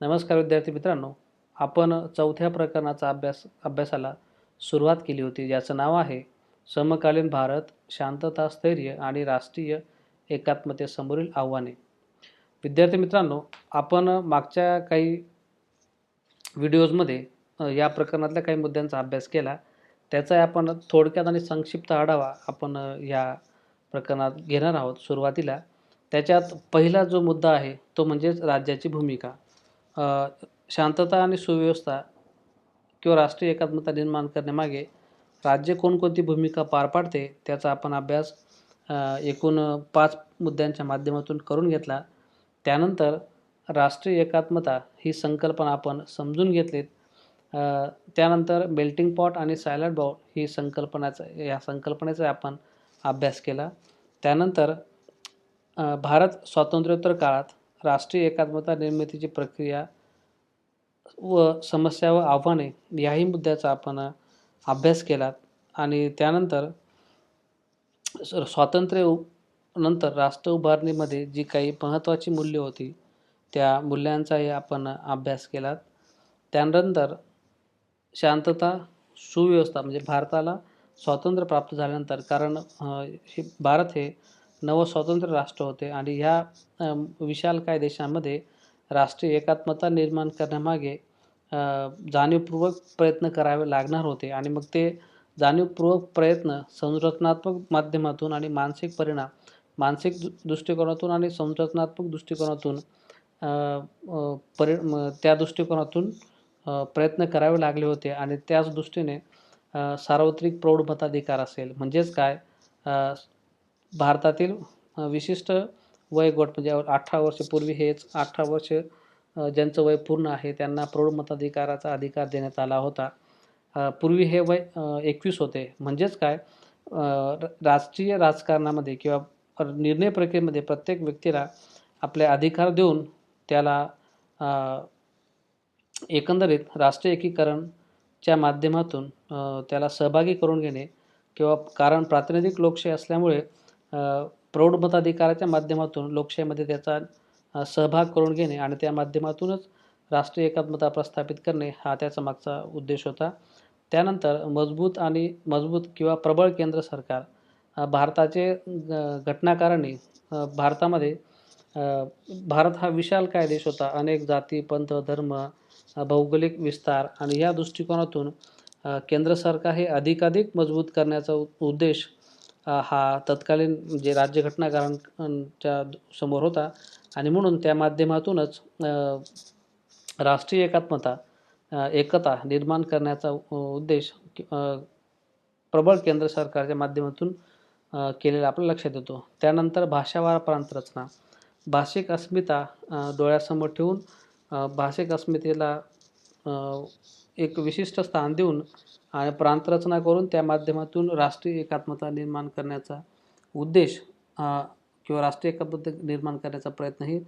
नमस्कार विद्यार्थी मित्रांनो, आपण चौथ्या प्रकरणाचा अभ्यासाला सुरुवात केली होती, ज्याचं नाव आहे समकालीन भारत, शांतता, स्थैर्य आणि राष्ट्रीय एकात्मतेसमोरील आव्हाने. विद्यार्थी मित्रांनो, आपण मागच्या काही व्हिडिओजमध्ये या प्रकरणातल्या काही मुद्द्यांचा अभ्यास केला. त्याचा आपण थोडक्यात आणि संक्षिप्त आढावा आपण या प्रकरणात घेणार आहोत. सुरुवातीला त्याच्यात पहिला जो मुद्दा आहे तो म्हणजेच राज्याची भूमिका. शांतता आणि सुव्यवस्था किंवा राष्ट्रीय एकात्मता निर्माण करण्यामागे राज्य कोणकोणती भूमिका पार पाडते त्याचा आपण अभ्यास एकूण 5 मुद्द्यांच्या माध्यमातून करून घेतला. त्यानंतर राष्ट्रीय एकात्मता ही संकल्पना आपण समजून घेतलीत. त्यानंतर मेल्टिंग पॉट आणि सायलेंट बॉल ही संकल्पनेचा आपण अभ्यास केला. त्यानंतर भारत स्वातंत्र्योत्तर काळात राष्ट्रीय एकात्मता निर्मितीची प्रक्रिया व समस्या व आव्हाने याही मुद्द्याचा आपण अभ्यास केला. आणि त्यानंतर नंतर राष्ट्र उभारणीमध्ये जी काही महत्त्वाची मूल्ये होती त्या मूल्यांचाही आपण अभ्यास केला. त्यानंतर शांतता सुव्यवस्था म्हणजे भारताला स्वातंत्र्य प्राप्त झाल्यानंतर, कारण भारत हे नवस्वतंत्र राष्ट्र होते आणि ह्या विशालकाय देशामध्ये राष्ट्रीय एकात्मता निर्माण करण्यामागे जाणीवपूर्वक प्रयत्न करावे लागणार होते. आणि मग ते जाणीवपूर्वक प्रयत्न संरचनात्मक माध्यमातून आणि मानसिक दृष्टिकोनातून आणि संरचनात्मक दृष्टिकोनातून त्या दृष्टिकोनातून प्रयत्न करावे लागले होते. आणि त्याच दृष्टीने सार्वत्रिक प्रौढ मताधिकार असेल म्हणजेच काय, भारतातील विशिष्ट वयोगट म्हणजे 18 वर्षापूर्वी हेच 18 वर्ष ज्यांचं वय पूर्ण आहे त्यांना प्रौढ मताधिकाराचा अधिकार देण्यात आला होता. पूर्वी हे वय 21 होते. म्हणजेच काय, राष्ट्रीय राजकारणामध्ये किंवा निर्णय प्रक्रियेमध्ये प्रत्येक व्यक्तीला आपले अधिकार देऊन त्याला एकंदरीत राष्ट्रीय एकीकरणच्या माध्यमातून त्याला सहभागी करून घेणे किंवा कारण प्रातिनिधिक लोकशाही असल्यामुळे प्रौढ मताधिकाराच्या माध्यमातून लोकशाहीमध्ये त्याचा सहभाग करून घेणे आणि त्या माध्यमातूनच राष्ट्रीय एकात्मता प्रस्थापित करणे हा त्याचा मागचा उद्देश होता. त्यानंतर मजबूत किंवा प्रबळ केंद्र सरकार. भारताचे घटनाकारांनी भारतामध्ये भारत हा विशालकाय देश होता. अनेक जाती, पंथ, धर्म, भौगोलिक विस्तार आणि या दृष्टिकोनातून केंद्र सरकार हे अधिकाधिक मजबूत करण्याचा उद्देश हा तत्कालीन जे राज्यघटनाकारांच्या समोर होता. आणि म्हणून त्या माध्यमातूनच राष्ट्रीय एकता निर्माण करण्याचा उद्देश प्रबळ केंद्र सरकारच्या माध्यमातून केलेला आपल्या लक्षात येतो. त्यानंतर भाषावार प्रांतरचना. भाषिक अस्मिता डोळ्यासमोर ठेवून भाषिक अस्मितेला एक विशिष्ट स्थान देऊन आणि प्रांतरचना करून त्या माध्यमातून राष्ट्रीय एकात्मता निर्माण करण्याचा उद्देश किंवा राष्ट्रीय एकात्मता निर्माण करण्याचा प्रयत्नही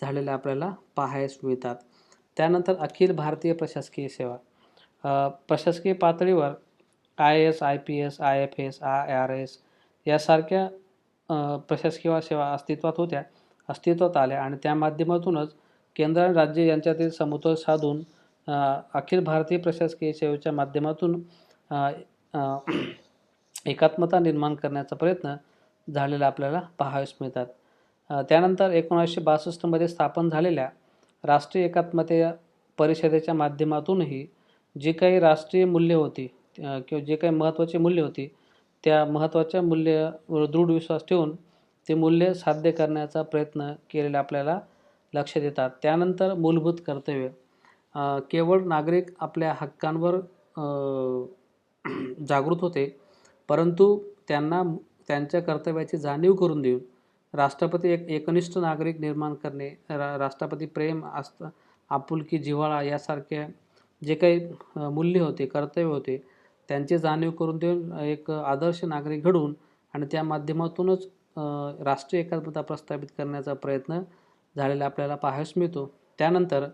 झालेला आपल्याला पाहायला मिळतात. त्यानंतर अखिल भारतीय प्रशासकीय सेवा. प्रशासकीय पातळीवर IAS, IPS, IFS, IRS यासारख्या प्रशासकीय सेवा अस्तित्वात आल्या आणि त्या माध्यमातूनच केंद्र आणि राज्य यांच्यातील समतोल साधून अखिल भारतीय प्रशासकीय सेवेच्या माध्यमातून एकात्मता निर्माण करण्याचा प्रयत्न झालेला आपल्याला पाहावयास मिळतात. त्यानंतर 1962 मध्ये स्थापन झालेल्या राष्ट्रीय एकात्मता परिषदेच्या माध्यमातूनही जी काही राष्ट्रीय मूल्ये होती किंवा जे काही महत्त्वाची मूल्ये होती त्या महत्त्वाच्या मूल्यावर दृढ विश्वास ठेवून ते मूल्य साध्य करण्याचा प्रयत्न केलेला आपल्याला लक्षात येतात. त्यानंतर मूलभूत कर्तव्य. केवळ नागरिक आपल्या हक्कांवर जागृत होते, परंतु त्यांना त्यांच्या कर्तव्याची जाणीव करून देऊन राष्ट्रपती एकनिष्ठ नागरिक निर्माण करणे, राष्ट्रपती प्रेम, आपुलकी, जिव्हाळा यासारख्या जे काही मूल्य होते, कर्तव्य होते त्यांची जाणीव करून देऊन एक आदर्श नागरिक घडवून आणि त्या माध्यमातूनच राष्ट्रीय एकात्मता प्रस्थापित करण्याचा प्रयत्न झालेला आपल्याला पाहायला मिळतो. त्यानंतर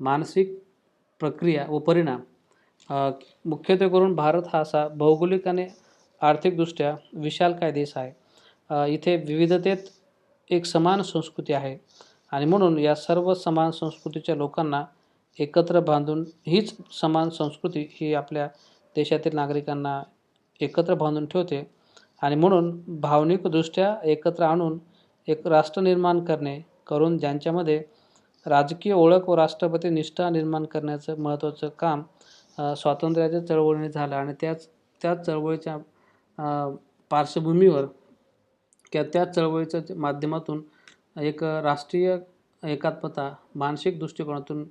मानसिक प्रक्रिया व परिणाम. मुख्यत्वे करून भारत हा असा भौगोलिक आणि आर्थिकदृष्ट्या विशालकाय देश आहे. इथे विविधतेत एक समान संस्कृती आहे. आणि म्हणून या सर्व समान संस्कृतीच्या लोकांना एकत्र बांधून, हीच समान संस्कृती ही आपल्या देशातील नागरिकांना एकत्र बांधून ठेवते. आणि म्हणून भावनिकदृष्ट्या एकत्र आणून एक राष्ट्र निर्माण करून ज्यांच्यामध्ये राजकीय ओळख व राष्ट्रपती निष्ठा निर्माण करण्याचं महत्त्वाचं काम स्वातंत्र्याच्या चळवळीने झालं. आणि त्याच चळवळीच्या पार्श्वभूमीवर किंवा त्याच चळवळीच्या माध्यमातून एक राष्ट्रीय एकात्मता मानसिक दृष्टिकोनातून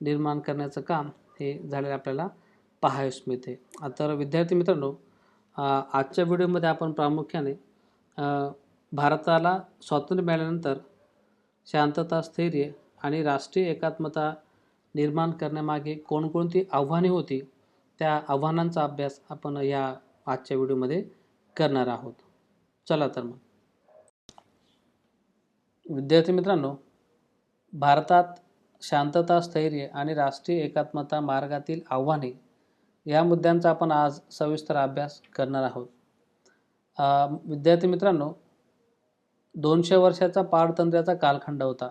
निर्माण करण्याचं काम हे झालेलं आपल्याला पाहायला मिळते. तर विद्यार्थी मित्रांनो, आजच्या व्हिडिओमध्ये आपण प्रामुख्याने भारताला स्वातंत्र्य मिळाल्यानंतर शांतता, स्थैर्य आणि राष्ट्रीय एकात्मता निर्माण करण्यामागे कोणकोणती आव्हाने होती, त्या आव्हानांचा अभ्यास आपण या आजच्या व्हिडिओमध्ये करणार आहोत. चला तर मग विद्यार्थी मित्रांनो, भारतात शांतता, स्थैर्य आणि राष्ट्रीय एकात्मता मार्गातील आव्हाने या मुद्द्यांचा आपण आज सविस्तर अभ्यास करणार आहोत. विद्यार्थी मित्रांनो, 200 वर्षाचा पारतंत्र्याचा कालखंड होता.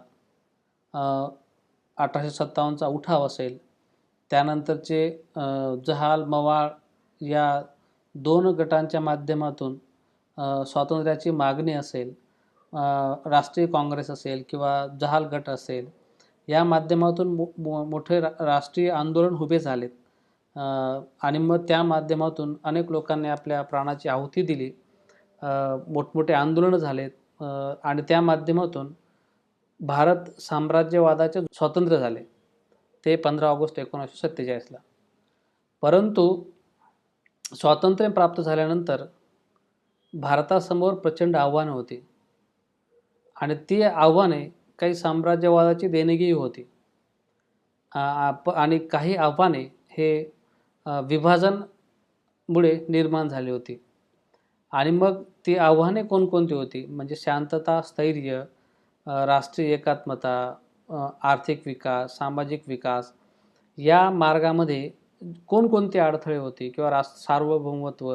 1857चा उठाव असेल, त्यानंतरचे जहाल मवाळ या 2 गटांच्या माध्यमातून स्वातंत्र्याची मागणी असेल, राष्ट्रीय काँग्रेस असेल किंवा जहाल गट असेल, या माध्यमातून मोठे राष्ट्रीय आंदोलन उभे झालेत. आणि मग त्या माध्यमातून अनेक लोकांनी आपल्या प्राणाची आहुती दिली. मोठमोठे आंदोलनं झालेत आणि त्या माध्यमातून भारत साम्राज्यवादाचे स्वातंत्र्य झाले, ते 15 ऑगस्ट 1947ला. परंतु स्वातंत्र्य प्राप्त झाल्यानंतर भारतासमोर प्रचंड आव्हानं होती आणि ती आव्हाने काही साम्राज्यवादाची देणगीही होती. आणि काही आव्हाने हे विभाजनमुळे निर्माण झाली होती. आणि मग ती आव्हाने कोणकोणती होती, म्हणजे शांतता, स्थैर्य, राष्ट्रीय एकात्मता, आर्थिक विकास, सामाजिक विकास, या मार्गामध्ये कोणकोणते अडथळे होते किंवा सार्वभौमत्व,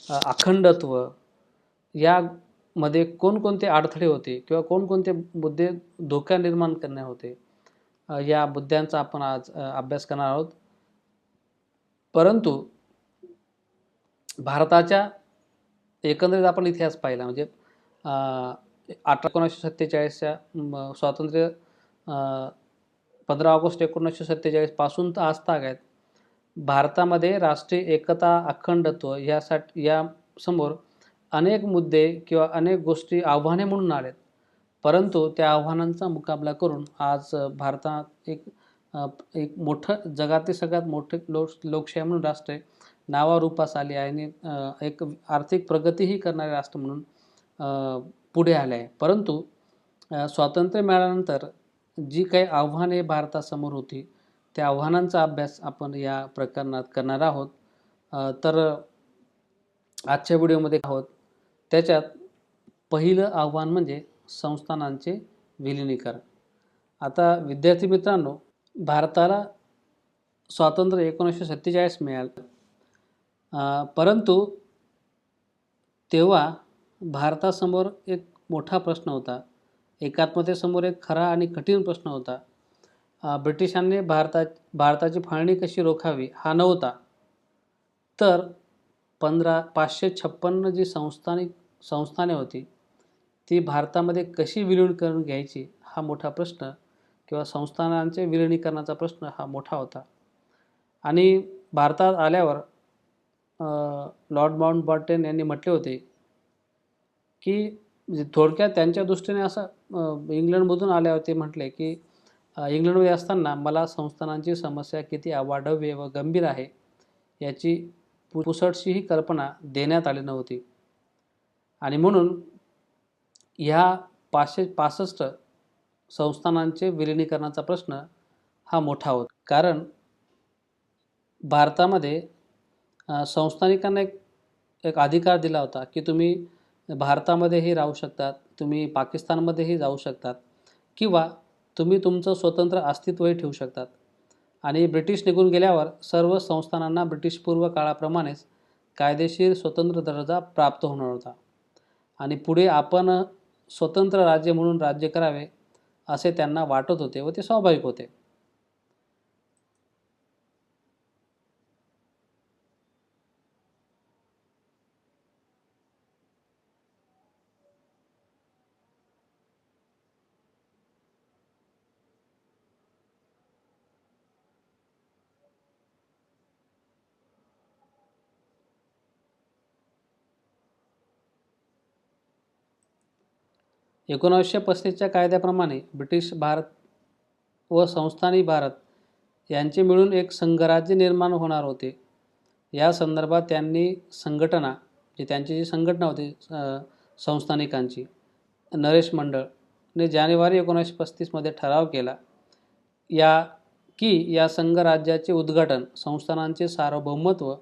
अखंडत्व, यामध्ये कोणकोणते अडथळे होते किंवा कोणकोणते मुद्दे धोका निर्माण करणे होते, या मुद्द्यांचा आपण आज अभ्यास करणार आहोत. परंतु भारताच्या एकंदरीत आपण इतिहास पाहिला, म्हणजे 1947च्या स्वातंत्र्य 15 ऑगस्ट 1947 पासून तर आजतागायत भारतामध्ये राष्ट्रीय एकता, अखंडत्व या समोर अनेक मुद्दे किंवा अनेक गोष्टी आव्हाने म्हणून आलेत. परंतु त्या आव्हानांचा मुकाबला करून आज भारतात एक मोठं, जगातील सगळ्यात मोठे लोकशाही म्हणून राष्ट्र नावारूपास आली आहे आणि एक आर्थिक प्रगतीही करणारे राष्ट्र म्हणून पुढे आले आहे. परंतु स्वातंत्र्य मिळाल्यानंतर जी काही आव्हाने भारतासमोर होती, त्या आव्हानांचा अभ्यास आपण या प्रकरणात करणार आहोत. तर आजच्या व्हिडिओमध्ये आहोत, त्याच्यात पहिलं आव्हान म्हणजे संस्थानांचे विलिनीकरण. आता विद्यार्थी मित्रांनो, भारताला स्वातंत्र्य 1947 मिळालं, परंतु तेव्हा भारतासमोर एक मोठा प्रश्न होता. एकात्मतेसमोर एक खरा आणि कठीण प्रश्न होता. ब्रिटिशांनी भारताची फाळणी कशी रोखावी हा नव्हता, तर 556 जी संस्थाने होती, ती भारतामध्ये कशी विलीन करून घ्यायची हा मोठा प्रश्न, किंवा संस्थानांचे विलिनीकरणाचा प्रश्न हा मोठा होता. आणि भारतात आल्यावर लॉर्ड माउंटबॅटन यांनी म्हटले होते की, थोडक्यात त्यांच्या दृष्टीने असं इंग्लंडमधून आल्यावर ते म्हटले की, इंग्लंडमध्ये असताना मला संस्थानांची समस्या किती अवाढव्य व गंभीर आहे याची पुसटशीही कल्पना देण्यात आली नव्हती. आणि म्हणून ह्या 565 संस्थानांचे विलिनीकरणाचा प्रश्न हा मोठा होता. कारण भारतामध्ये संस्थानिकांना एक अधिकार दिला होता की तुम्ही भारतामध्येही राहू शकतात, तुम्ही पाकिस्तानमध्येही जाऊ शकतात, किंवा तुम्ही तुमचं स्वतंत्र अस्तित्वही ठेवू शकतात. आणि ब्रिटिश निघून गेल्यावर सर्व संस्थानांना ब्रिटिशपूर्व काळाप्रमाणेच कायदेशीर स्वतंत्र दर्जा प्राप्त होणार होता. आणि पुढे आपण स्वतंत्र राज्य म्हणून राज्य करावे असे त्यांना वाटत होते व ते स्वाभाविक होते. एकोणावीसशे पस्तीसच्या कायद्याप्रमाणे ब्रिटिश भारत व संस्थानी भारत यांचे मिळून एक संघराज्य निर्माण होणार होते. या संदर्भात त्यांनी संघटना, जी त्यांची जी संघटना होती संस्थानिकांची, नरेश मंडळने जानेवारी 1935मध्ये ठराव केला या संघराज्याचे उद्घाटन संस्थानांचे सार्वभौमत्व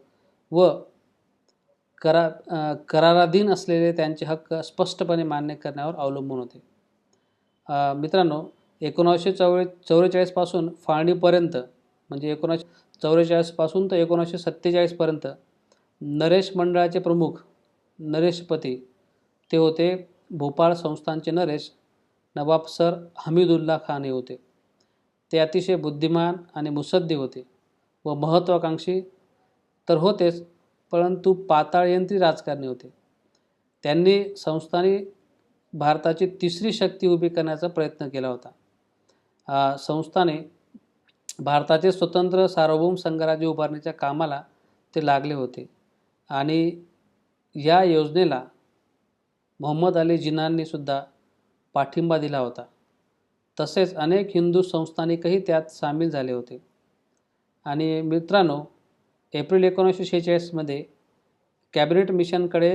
व कराराधीन असलेले त्यांचे हक्क स्पष्टपणे मान्य करण्यावर अवलंबून होते. मित्रांनो, 1944 पासून फाळणीपर्यंत, म्हणजे 1944 पासून तर 1947पर्यंत नरेश मंडळाचे प्रमुख नरेशपती ते होते भोपाळ संस्थानचे नरेश नवाब सर हमीदुल्ला खान हे होते. ते अतिशय बुद्धिमान आणि मुत्सद्दी होते व महत्त्वाकांक्षी तर होतेच, परंतु पाताळयंत्री राजकारणी होते. त्यांनी संस्थानी भारताची तिसरी शक्ती उभी करण्याचा प्रयत्न केला होता. संस्थाने भारताचे स्वतंत्र सार्वभौम संघराज्य उभारण्याच्या कामाला ते लागले होते आणि या योजनेला मोहम्मद अली जिन्नांनी सुद्धा पाठिंबा दिला होता. तसेच अनेक हिंदू संस्थानिकही त्यात सामील झाले होते. आणि मित्रांनो, एप्रिल 1946मध्ये कॅबिनेट मिशनकडे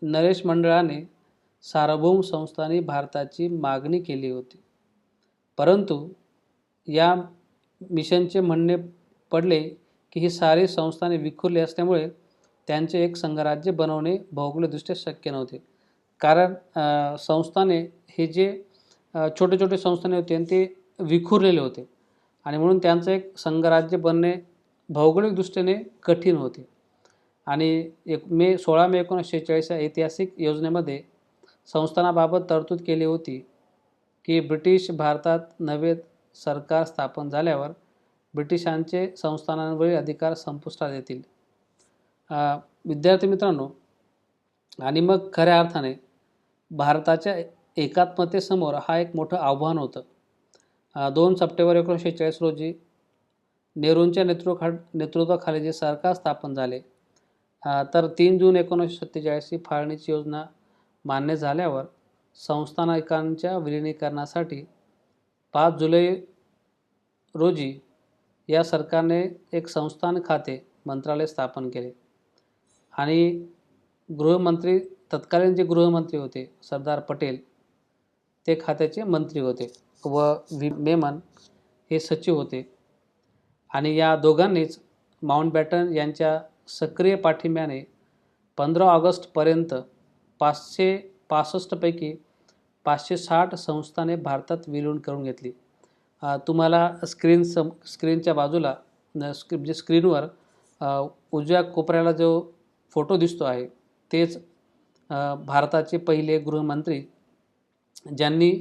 नरेश मंडळाने सार्वभौम संस्थानी भारताची मागणी केली होती, परंतु या मिशनचे म्हणणे पडले की ही सारी संस्थाने विखुरली असल्यामुळे त्यांचे एक संघराज्य बनवणे भौगोलिकदृष्ट्या शक्य नव्हते. कारण संस्थाने हे जे छोटे छोटे संस्थाने होते आणि ते विखुरलेले होते आणि म्हणून त्यांचं एक संघराज्य बनणे भौगोलिक दृष्टीने कठीण होते. आणि 16 मे 1946 या ऐतिहासिक योजनेमध्ये संस्थानाबाबत तरतूद केली होती की ब्रिटिश भारतात नवे सरकार स्थापन झाल्यावर ब्रिटिशांचे संस्थानांवरील अधिकार संपुष्टात येतील. विद्यार्थी मित्रांनो, आणि मग खऱ्या अर्थाने भारताच्या एकात्मतेसमोर हा एक मोठं आव्हान होतं. 2 सप्टेंबर 1946 रोजी नेहरूंच्या नेतृत्वाखाली जे सरकार स्थापन झाले, तर 3 जून 1947 ही फाळणीची योजना मान्य झाल्यावर संस्थानिकांच्या विलिनीकरणासाठी 5 जुलै रोजी या सरकारने एक संस्थान खाते मंत्रालय स्थापन केले आणि गृहमंत्री, तत्कालीन जे गृहमंत्री होते सरदार पटेल, ते खात्याचे मंत्री होते व मेमन हे सचिव होते. आणि या दोघांनीच माउंटबॅटन यांच्या सक्रिय पाठिंब्याने 15 ऑगस्टपर्यंत 565 पैकी 560 संस्थाने भारतात विलीन करून घेतली. तुम्हाला स्क्रीनच्या बाजूला म्हणजे स्क्रीनवर उजव्या कोपऱ्याला जो फोटो दिसतो आहे तेच भारताचे पहिले गृहमंत्री, ज्यांनी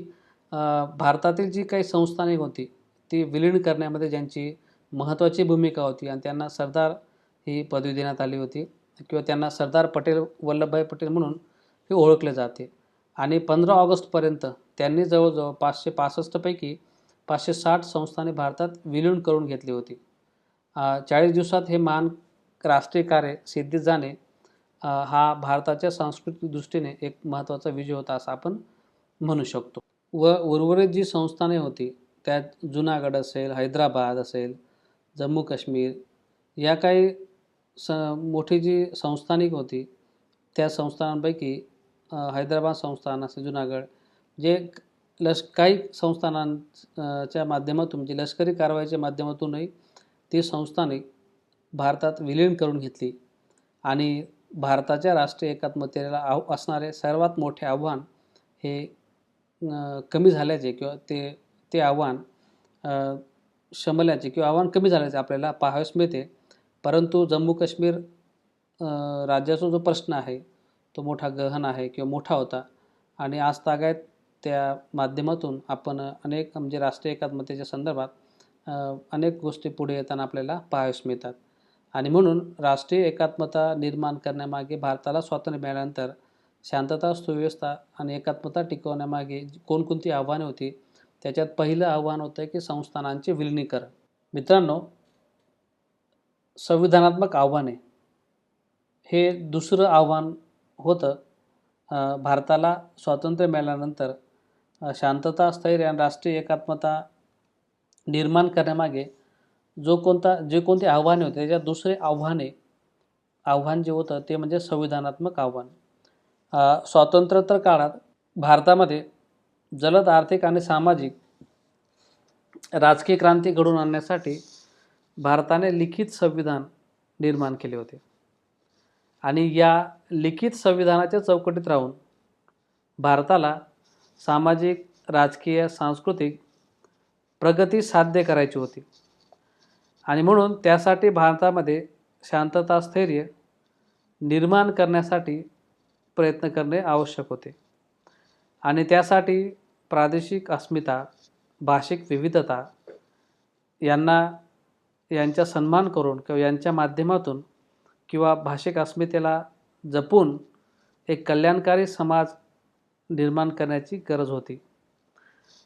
भारतातील जी काही संस्थाने होती ती विलीन करण्यामध्ये ज्यांची महत्त्वाची भूमिका होती आणि त्यांना सरदार ही पदवी देण्यात आली होती किंवा त्यांना सरदार पटेल, वल्लभभाई पटेल म्हणून हे ओळखले जाते. आणि 15 ऑगस्टपर्यंत त्यांनी जवळजवळ 565 पैकी 560 संस्थाने भारतात विलीन करून घेतली होती. 40 दिवसात हे महान राष्ट्रीय कार्य सिद्धीत जाणे हा भारताच्या सांस्कृतिक दृष्टीने एक महत्त्वाचा विजय होता असं आपण म्हणू शकतो. व उर्वरित जी संस्थाने होती त्यात जुनागड असेल, हैदराबाद असेल, जम्मू काश्मीर, या काही मोठी जी संस्थानिक होती त्या संस्थानांपैकी हैदराबाद संस्थान असेल, जुनागड, जे काही संस्थानांच्या माध्यमातून, म्हणजे लष्करी कारवाईच्या माध्यमातूनही ती संस्थाने भारतात विलीन करून घेतली. आणि भारताच्या राष्ट्रीय एकात्मतेला असणारे सर्वात मोठे आव्हान हे कमी झाल्याचे किंवा ते आव्हान शमल्याचे किंवा आव्हान कमी झाल्याचे आपल्याला पाहावयास मिळते. परंतु जम्मू काश्मीर राज्याचा जो प्रश्न आहे तो मोठा गहन आहे किंवा मोठा होता आणि आज तागायत त्या माध्यमातून आपण अनेक म्हणजे राष्ट्रीय एकात्मतेच्या संदर्भात अनेक गोष्टी पुढे येताना आपल्याला पाहावयास मिळतात. आणि म्हणून राष्ट्रीय एकात्मता निर्माण करण्यामागे भारताला स्वातंत्र्य मिळाल्यानंतर शांतता, सुव्यवस्था आणि एकात्मता टिकवण्यामागे कोणकोणती आव्हाने होती, त्याच्यात पहिलं आव्हान होतं की संस्थानांचे विलिनीकरण. मित्रांनो, संविधानात्मक आव्हाने हे दुसरं आव्हान होतं. भारताला स्वातंत्र्य मिळाल्यानंतर शांतता, स्थैर्य आणि राष्ट्रीय एकात्मता निर्माण करण्यामागे जे कोणते आव्हाने होते, त्याच्यात दुसरे आव्हान जे होतं ते म्हणजे संविधानात्मक आव्हान. स्वातंत्र्योत्तर काळात भारतामध्ये जलद आर्थिक आणि सामाजिक राजकीय क्रांती घडवून आणण्यासाठी भारताने लिखित संविधान निर्माण केले होते. आणि या लिखित संविधानाच्या चौकटीत राहून भारताला सामाजिक, राजकीय, सांस्कृतिक प्रगती साध्य करायची होती. आणि म्हणून त्यासाठी भारतामध्ये शांतता, स्थैर्य निर्माण करण्यासाठी प्रयत्न करणे आवश्यक होते. आणि त्यासाठी प्रादेशिक अस्मिता, भाषिक विविधता यांचा सन्मान करून किंवा यांच्या माध्यमातून किंवा भाषिक अस्मितेला जपून एक कल्याणकारी समाज निर्माण करण्याची गरज होती.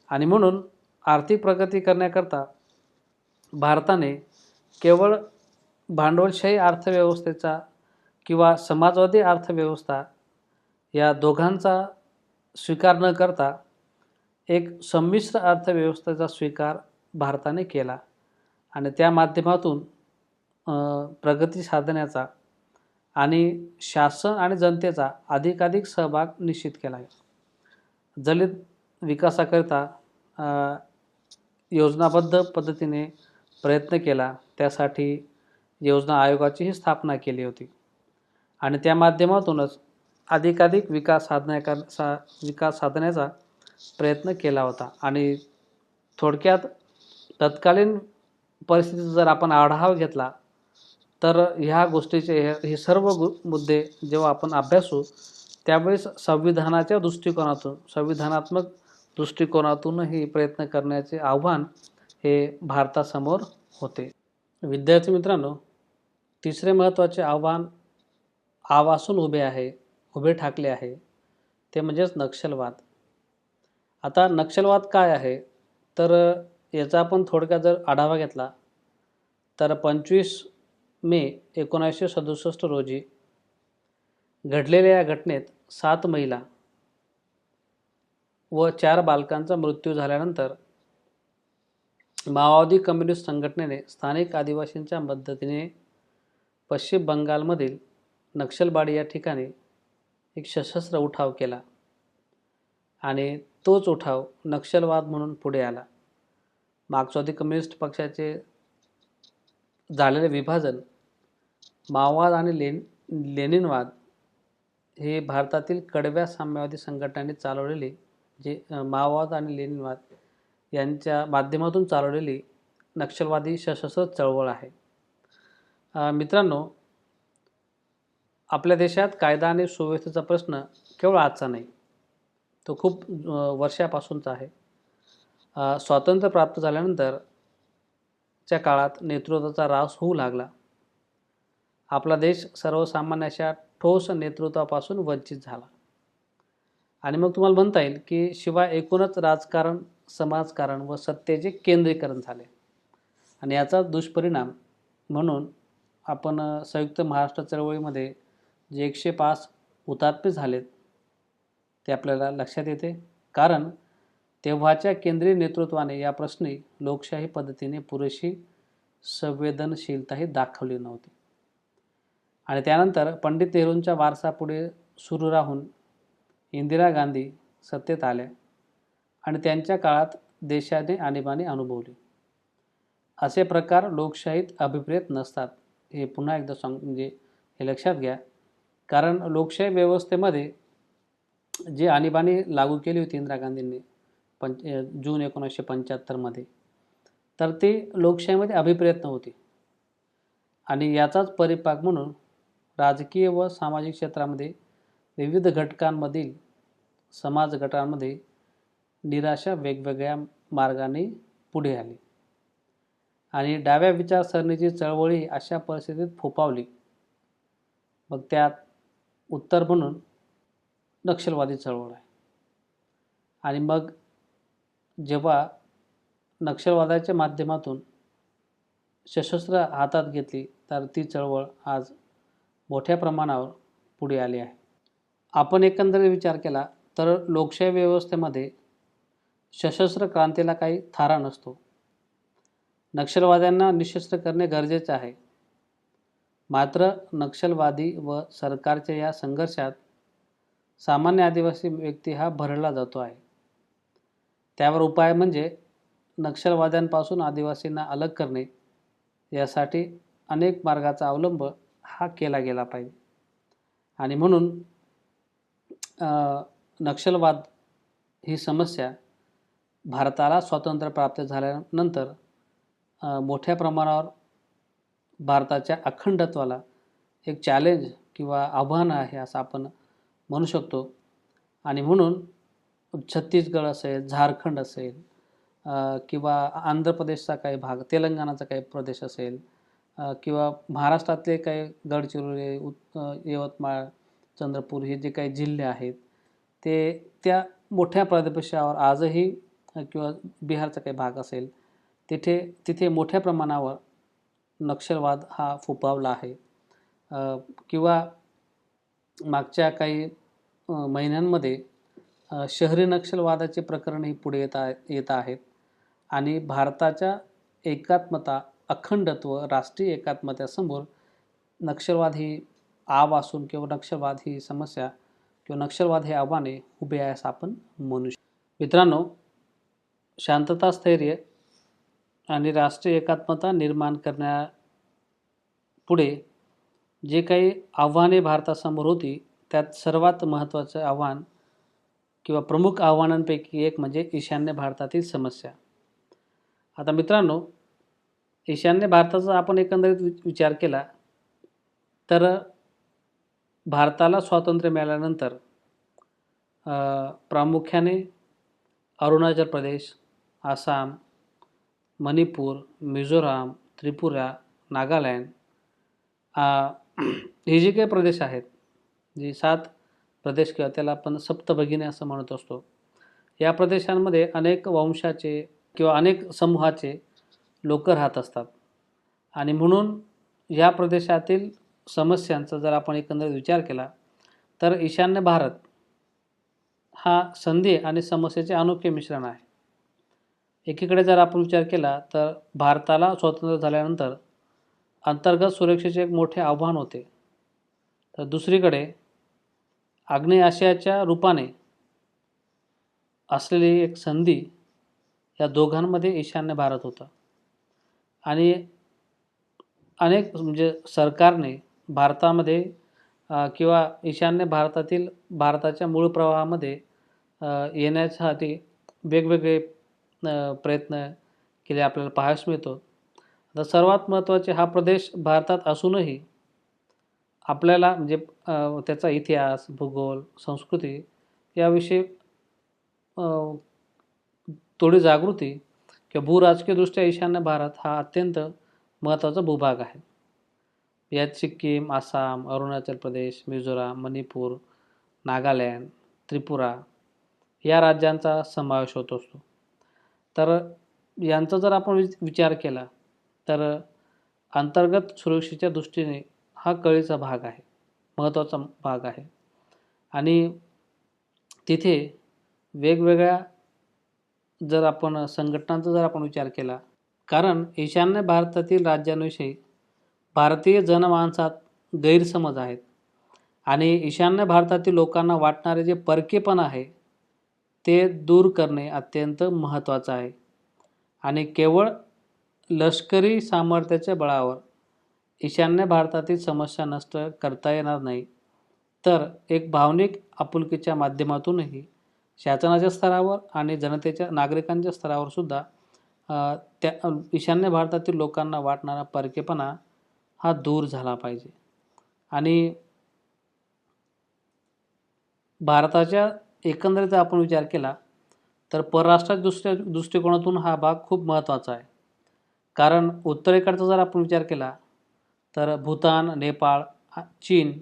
आणि म्हणून आर्थिक प्रगती करण्याकरता भारताने केवळ भांडवलशाही अर्थव्यवस्थेचा किंवा समाजवादी अर्थव्यवस्था या दोघांचा स्वीकार न करता एक संमिश्र अर्थव्यवस्थेचा स्वीकार भारताने केला आणि त्या माध्यमातून प्रगती साधण्याचा आणि शासन आणि जनतेचा अधिकाधिक सहभाग निश्चित केला. दलित विकासाकरिता योजनाबद्ध पद्धतीने प्रयत्न केला. त्यासाठी योजना आयोगाचीही स्थापना केली होती आणि त्या माध्यमातूनच अधिकाधिक विकास साधण्याचा प्रयत्न केला होता. आणि थोडक्यात तत्कालीन परिस्थितीचा जर आपण आढावा घेतला तर ह्या गोष्टीचे हे सर्व मुद्दे जेव्हा आपण अभ्यासू त्यावेळेस संविधानात्मक दृष्टिकोनातूनही प्रयत्न करण्याचे आव्हान हे भारतासमोर होते. विद्यार्थी मित्रांनो, तिसरे महत्त्वाचे आव्हान आवासून उभे ठाकले आहे ते म्हणजेच नक्षलवाद. आता नक्षलवाद काय आहे तर याचा आपण थोडक्यात जर आढावा घेतला तर 25 मे 1967 रोजी घडलेल्या या घटनेत 7 महिला व 4 बालकांचा मृत्यू झाल्यानंतर माओवादी कम्युनिस्ट संघटनेने स्थानिक आदिवासींच्या मदतीने पश्चिम बंगालमधील नक्षलबाडी या ठिकाणी एक सशस्त्र उठाव केला आणि तोच उठाव नक्षलवाद म्हणून पुढे आला. मार्क्सवादी कम्युनिस्ट पक्षाचे झालेले विभाजन, माओवाद आणि लेनिनवाद हे भारतातील कडव्या साम्यवादी संघटनांनी चालवलेली माओवाद आणि लेनिनवाद यांच्या माध्यमातून चालवलेली नक्षलवादी सशस्त्र चळवळ आहे. मित्रांनो, आपल्या देशात कायदा आणि सुव्यवस्थेचा प्रश्न केवळ आजचा नाही, तो खूप वर्षापासूनचा आहे. स्वातंत्र्य प्राप्त झाल्यानंतर च्या काळात नेतृत्वाचा ऱ्हास होऊ लागला. आपला देश सर्वसामान्याच्या ठोस नेतृत्वापासून वंचित झाला. आणि मग तुम्हाला म्हणता येईल की शिवाय एकूणच राजकारण, समाजकारण व सत्तेचे केंद्रीकरण झाले. आणि याचा दुष्परिणाम म्हणून आपण संयुक्त महाराष्ट्र चळवळीमध्ये जे 105 हुतात्मे झालेत ते आपल्याला लक्षात येते. कारण तेव्हाच्या केंद्रीय नेतृत्वाने या प्रश्नी लोकशाही पद्धतीने पुरेशी संवेदनशीलताही दाखवली नव्हती. आणि त्यानंतर पंडित नेहरूंच्या वारसा पुढे सुरू राहून इंदिरा गांधी सत्तेत आल्या आणि त्यांच्या काळात देशाने आणीबाणी अनुभवली. असे प्रकार लोकशाहीत अभिप्रेत नसतात, हे पुन्हा एकदा म्हणजे हे लक्षात घ्या. कारण लोकशाही व्यवस्थेमध्ये जी आणीबाणी लागू केली होती इंदिरा गांधींनी जून 1975 मध्ये, तर ती लोकशाहीमध्ये अभिप्रेत नव्हती. आणि याचाच परिपाक म्हणून राजकीय व सामाजिक क्षेत्रामध्ये विविध घटकांमधील समाज गटांमध्ये निराशा वेगवेगळ्या मार्गाने पुढे आली आणि डाव्या विचारसरणीची चळवळी अशा परिस्थितीत फोफावली. मग त्यात उत्तर म्हणून नक्षलवादी चळवळ आहे. आणि मग जेव्हा नक्षलवादाच्या माध्यमातून सशस्त्र हातात घेतली तर ती चळवळ आज मोठ्या प्रमाणावर पुढे आली आहे. आपण एकंदरीत विचार केला तर लोकशाही व्यवस्थेमध्ये सशस्त्र क्रांतीला काही थारा नसतो. नक्षलवाद्यांना निःशस्त्र करणे गरजेचे आहे. मात्र नक्षलवादी व सरकारच्या या संघर्षात सामान्य आदिवासी व्यक्ती हा भरडला जातो आहे. त्यावर उपाय म्हणजे नक्षलवाद्यांपासून आदिवासींना अलग करणे. यासाठी अनेक मार्गाचा अवलंब हा केला गेला पाहिजे. आणि म्हणून नक्षलवाद ही समस्या भारताला स्वातंत्र्य प्राप्त झाल्यानंतर मोठ्या प्रमाणावर भारताच्या अखंडत्वाला एक चॅलेंज किंवा आव्हान आहे असं आपण म्हणू शकतो. आणि म्हणून छत्तीसगड असेल, झारखंड असेल किंवा आंध्र प्रदेशचा काही भाग, तेलंगणाचा काही प्रदेश असेल किंवा महाराष्ट्रातले काही गडचिरोली, यवतमाळ, चंद्रपूर हे जे काही जिल्हे आहेत ते त्या मोठ्या प्रदेशावर आजही किंवा बिहारचा काही भाग असेल तिथे मोठ्या प्रमाणावर नक्षलवाद हा फोफावला आहे. किंवा मागच्या काही महिन्यांमध्ये शहरी नक्षलवादाचे प्रकरणही पुढे येत आहेत आणि भारताच्या एकात्मता, अखंडत्व, राष्ट्रीय एकात्मतेसमोर नक्षलवाद ही आव असून किंवा नक्षलवाद ही समस्या किंवा नक्षलवाद हे आव्हाने उभे आहे असं आपण म्हणू शकतो. मित्रांनो, शांतता, स्थैर्य आणि राष्ट्रीय एकात्मता निर्माण करण्यापुढे जे काही आव्हाने भारतासमोर होती त्यात सर्वात महत्त्वाचं आव्हान किंवा प्रमुख आव्हानांपैकी एक म्हणजे ईशान्य भारतातील समस्या. आता मित्रांनो, ईशान्य भारताचा आपण एकंदरीत विचार केला तर भारताला स्वातंत्र्य मिळाल्यानंतर प्रामुख्याने अरुणाचल प्रदेश, आसाम, मणिपूर, मिझोराम, त्रिपुरा, नागालँड हे जे काही प्रदेश आहेत, जे 7 प्रदेश किंवा त्याला आपण सप्तभगिनी असं म्हणत असतो, या प्रदेशांमध्ये अनेक वंशाचे किंवा अनेक समूहाचे लोक राहत असतात. आणि म्हणून या प्रदेशातील समस्यांचा जर आपण एकंदरीत विचार केला तर ईशान्य भारत हा संधी आणि समस्येचे अनोखे मिश्रण आहे. एकीकडे जर आपण विचार केला तर भारताला स्वातंत्र्य झाल्यानंतर अंतर्गत सुरक्षेचे एक मोठे आव्हान होते, तर दुसरीकडे आग्नेय आशियाच्या रूपाने असलेली एक संधी या दोघांमध्ये ईशान्य भारत होता. आणि अनेक म्हणजे सरकारने भारतामध्ये किंवा ईशान्य भारतातील भारताच्या मूळ प्रवाहामध्ये येण्यासाठी वेगवेगळे प्रयत्न केले आपल्याला पाहायला मिळतो. आता सर्वात महत्त्वाचे हा प्रदेश भारतात असूनही आपल्याला म्हणजे त्याचा इतिहास, भूगोल, संस्कृती याविषयी थोडी जागृती किंवा भूराजकीयदृष्ट्या ईशान्य भारत हा अत्यंत महत्त्वाचा भूभाग आहे. यात सिक्कीम, आसाम, अरुणाचल प्रदेश, मिझोराम, मणिपूर, नागालँड, त्रिपुरा या राज्यांचा समावेश होत असतो. तर यांचा जर आपण विचार केला तर अंतर्गत सुरक्षेच्या दृष्टीने हा कळीचा भाग आहे, महत्त्वाचा भाग आहे. आणि तिथे वेगवेगळ्या जर आपण संघटनांचा जर आपण विचार केला, कारण ईशान्य भारतातील राज्यांविषयी भारतीय जनमानसात गैरसमज आहेत आणि ईशान्य भारतातील लोकांना वाटणारे जे परकेपण आहे ते दूर करणे अत्यंत महत्त्वाचं आहे. आणि केवळ लष्करी सामर्थ्याच्या बळावर ईशान्य भारतातील समस्या नष्ट करता येणार नाही, तर एक भावनिक आपुलकीच्या माध्यमातूनही शासनाच्या स्तरावर आणि जनतेच्या, नागरिकांच्या स्तरावर सुद्धा त्या ईशान्य भारतातील लोकांना वाटणारा परकेपणा हा दूर झाला पाहिजे. आणि भारताच्या एकंदरीत आपण विचार केला तर परराष्ट्राच्या दृष्टिकोनातून हा भाग खूप महत्त्वाचा आहे. कारण उत्तरेकडचा जर आपण विचार केला तर भूतान, नेपाळ, चीन,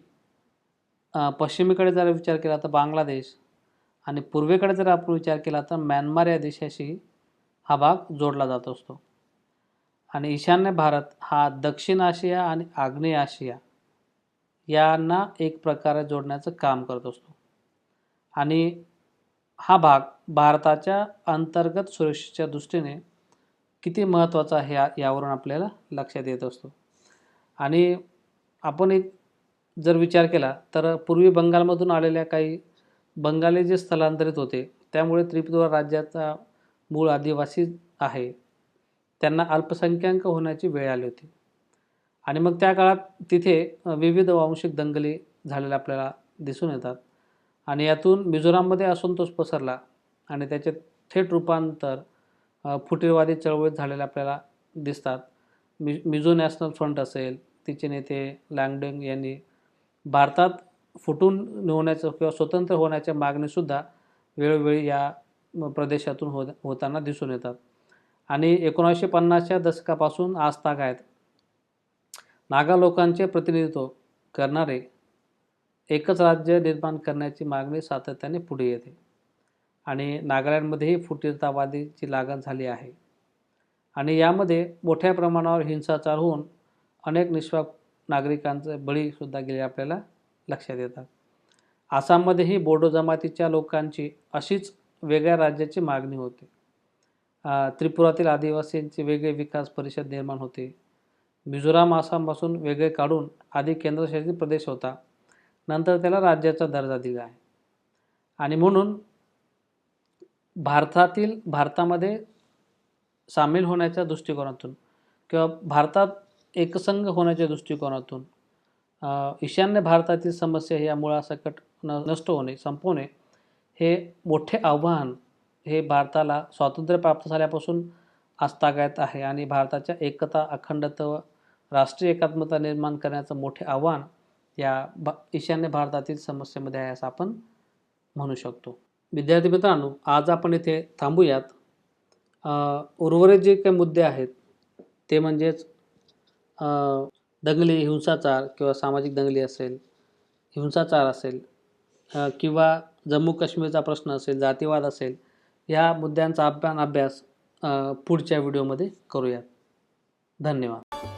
पश्चिमेकडे जर विचार केला तर बांगलादेश आणि पूर्वेकडे जर आपण विचार केला तर म्यानमार या देशाशी हा भाग जोडला जात असतो. आणि ईशान्य भारत हा दक्षिण आशिया आणि आग्नेय आशिया यांना एक प्रकारे जोडण्याचं काम करत असतो. आणि हा भाग भारताच्या अंतर्गत सुरक्षेच्या दृष्टीने किती महत्त्वाचा आहे यावरून आपल्याला लक्षात येत असतो. आणि आपण एक जर विचार केला तर पूर्वी बंगालमधून आलेल्या काही बंगाली जे स्थलांतरित होते त्यामुळे त्रिपुरा राज्याचा मूळ आदिवासी आहे त्यांना अल्पसंख्याक होण्याची वेळ आली होती. आणि मग त्या काळात तिथे विविध वांशिक दंगली झालेल्या आपल्याला दिसून येतात. आणि यातून मिझोराममध्ये असंतोष पसरला आणि त्याचे थेट रूपांतर फुटीरवादी चळवळीत झालेले आपल्याला दिसतात. मिझो नॅशनल फ्रंट असेल, तिचे नेते लँगडोंग यांनी भारतात फुटून होण्याचं किंवा स्वतंत्र होण्याच्या मागणीसुद्धा वेळोवेळी या प्रदेशातून होताना दिसून येतात. आणि 1950च्या दशकापासून आजतागायत नागा लोकांचे प्रतिनिधित्व करणारे एकच राज्य निर्माण करण्याची मागणी सातत्याने पुढे येते. आणि नागालँडमध्येही फुटीरतावादीची लागण झाली आहे. आणि यामध्ये मोठ्या प्रमाणावर हिंसाचार होऊन अनेक निष्पाप नागरिकांचे बळीसुद्धा गेले आपल्याला लक्षात येतात. आसाममध्येही बोडो जमातीच्या लोकांची अशीच वेगळ्या राज्याची मागणी होते. त्रिपुरातील आदिवासींची वेगळे विकास परिषद निर्माण होते. मिझोराम आसामपासून वेगळे काढून आधी केंद्रशासित प्रदेश होता, नंतर त्याला राज्याचा दर्जा दिला आहे. आणि म्हणून भारतामध्ये सामील होण्याच्या दृष्टिकोनातून किंवा भारतात एकसंघ होण्याच्या दृष्टिकोनातून ईशान्य भारतातील समस्या या मुळासकट नष्ट होणे, संपवणे हे मोठे आव्हान हे भारताला स्वातंत्र्य प्राप्त झाल्यापासून आजतागायत आहे. आणि भारताच्या एकता, अखंडता व राष्ट्रीय एकात्मता निर्माण करण्याचं मोठे आव्हान या ईशान्य भारतातील समस्येमध्ये आहे असं आपण म्हणू शकतो. विद्यार्थी मित्रांनो, आज आपण इथे थांबूयात. उर्वरित जे काही मुद्दे आहेत ते म्हणजेच दंगली, हिंसाचार किंवा सामाजिक दंगली असेल, हिंसाचार असेल किंवा जम्मू काश्मीरचा प्रश्न असेल, जातीवाद असेल, या मुद्द्यांचा आपण अभ्यास पुढच्या व्हिडिओमध्ये करूयात. धन्यवाद.